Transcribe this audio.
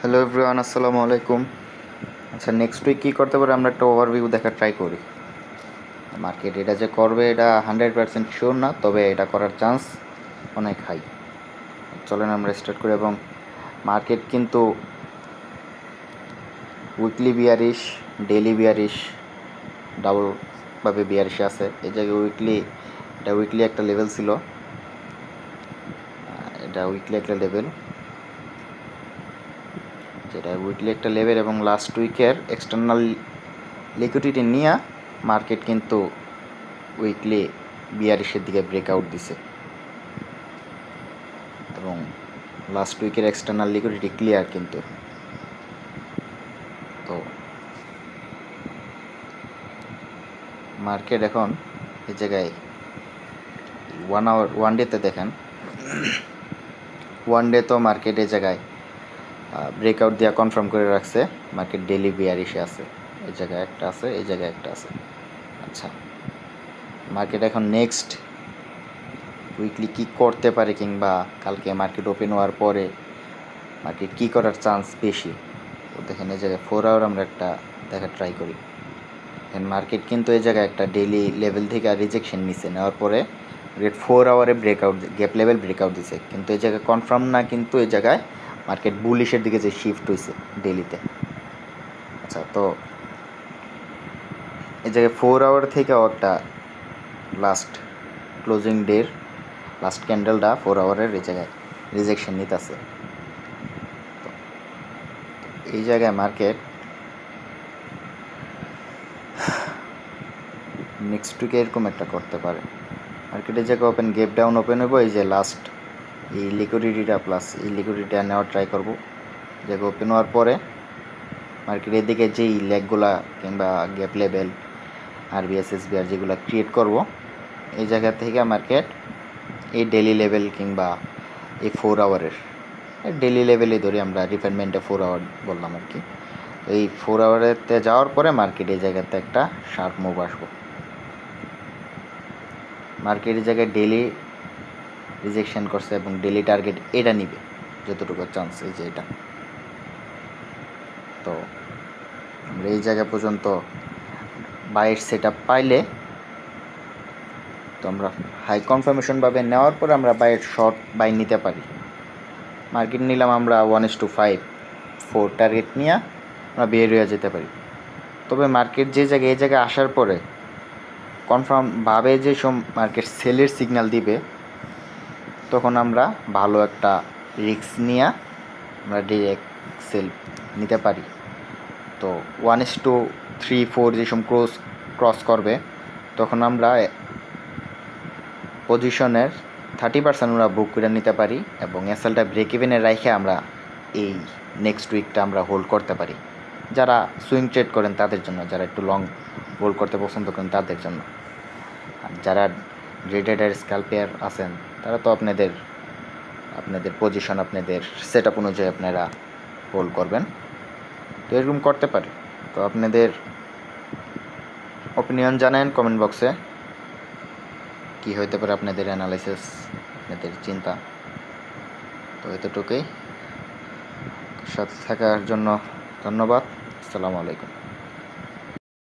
Hello everyone, আসসালামু আলাইকুম। আচ্ছা, নেক্সট উইক কী করতে পারে আমরা একটা ওভারভিউ দেখার ট্রাই করি। মার্কেট এটা যে করবে এটা 100% শিওর না, তবে এটা করার চান্স অনেক হাই। চলেন আমরা স্টার্ট করি। এবং মার্কেট কিন্তু উইকলি বিয়ারিশ, ডেইলি বিয়ারিশ, ডাবলভাবে বিয়ারিশে আছে। এই জায়গায় এটা উইকলি একটা লেভেল ছিল, এটা উইকলি একটা লেভেল, যেটা উইকলি একটা লেভেল এবং লাস্ট উইকের এক্সটার্নাল লিকুইডিটি নিয়ে মার্কেট কিন্তু উইকলি বিয়ারিশের দিকে ব্রেকআউট দিছে এবং লাস্ট উইকের এক্সটার্নাল লিকুইডিটি ক্লিয়ার কিন্তু। তো মার্কেট এখন এই জায়গায় ওয়ান ডেতে দেখেন, ওয়ান ডে তো মার্কেট এই জায়গায় ব্রেকআউট দিয়ে কনফার্ম করে রাখছে। মার্কেট ডেলি বিয়ারিশে আছে, এই জায়গায় একটা আছে, এই জায়গায় একটা আছে। আচ্ছা, মার্কেট এখন নেক্সট উইকলি কী করতে পারে, কিংবা কালকে মার্কেট ওপেন হওয়ার পরে মার্কেট কী করার চান্স বেশি। তো দেখেন এই জায়গায় 4 আওয়ার আমরা একটা দেখার ট্রাই করি। দেখেন মার্কেট কিন্তু এই জায়গায় একটা ডেইলি লেভেল থেকে রিজেকশন নিছে, নেওয়ার পরে মার্কেট 4 আওয়ারে ব্রেকআউট, গ্যাপ লেভেল ব্রেকআউট দিছে, কিন্তু এই জায়গায় কনফার্ম না, কিন্তু এই জায়গায় মার্কেট বুলিশের দিকে যে শিফট হয়েছে ডেইলিতে। আচ্ছা, তো এই জায়গায় 4 আওয়ার থেকে একটা লাস্ট ক্লোজিং ডের লাস্ট ক্যান্ডেলটা 4 আওয়ারের এই জায়গায় রিজেকশন নিতেছে। তো এই জায়গায় মার্কেট নেক্সট উইকে এরকম একটা করতে পারে। মার্কেটের জায়গায় ওপেন গ্যাপ ডাউন ওপেন হইব, এই যে লাস্ট এই লিকুইডিটিটা প্লাস এই লিকুইডিটিটা নেওয়ার ট্রাই করব। জায়গা ওপেন হওয়ার পরে মার্কেটের দিকে যেই লেগগুলা কিংবা গ্যাপ লেভেল আরবিএস এসবিআর যেগুলো ক্রিয়েট করব, এই জায়গা থেকে মার্কেট এই ডেলি লেভেল কিংবা এই 4 আওয়ারের ডেলি লেভেলে ধরি আমরা, রিফাইনমেন্টে 4 আওয়ার বললাম আর কি। এই 4 আওয়ারেতে যাওয়ার পরে মার্কেট এই জায়গাতে একটা শার্প মুভ আসবো। মার্কেট এই জায়গায় ডেলি রিজেকশন করছে এবং ডেলি টার্গেট এটা নিবে যতটুকু চান্স, এই যে এটা। তো আমরা এই জায়গা পর্যন্ত বাইয়ের সেট আপ পাইলে, তো আমরা হাই কনফার্মেশনভাবে নেওয়ার পরে আমরা বাইয়ের শর্ট বাই নিতে পারি। মার্কেট নিলাম আমরা 1:5 4 টার্গেট নিয়ে আমরা বের হয়ে যেতে পারি। তবে মার্কেট যে জায়গায় এই জায়গায় আসার পরে কনফার্মভাবে যে সব মার্কেট সেলের সিগন্যাল দিবে, তখন আমরা ভালো একটা রিস্ক নিয়ে আমরা ডিরেক্ট সেল নিতে পারি। তো 1:3 4 যেসব ক্রস করবে, তখন আমরা পজিশনের 30% আমরা বুক করে নিতে পারি এবং এসএলটা ব্রেক ইভেনে রেখে আমরা এই নেক্সট উইকটা আমরা হোল্ড করতে পারি। যারা সুইং ট্রেড করেন তাদের জন্য, যারা একটু লং হোল্ড করতে পছন্দ করেন তাদের জন্য। আর যারা ডে ট্রেডার স্ক্যাল্পার আছেন, তারা তো আপনাদের পজিশন, আপনাদের সেট আপ অনুযায়ী আপনারা হোল্ড করবেন। তো এরকম করতে পারে। তো আপনাদের অপিনিয়ন জানান কমেন্ট বক্সে, কী হইতে পারে আপনাদের অ্যানালাইসিস, আপনাদের চিন্তা। তো এতটুকুই। সাথে থাকার জন্য ধন্যবাদ। আসসালামু আলাইকুম।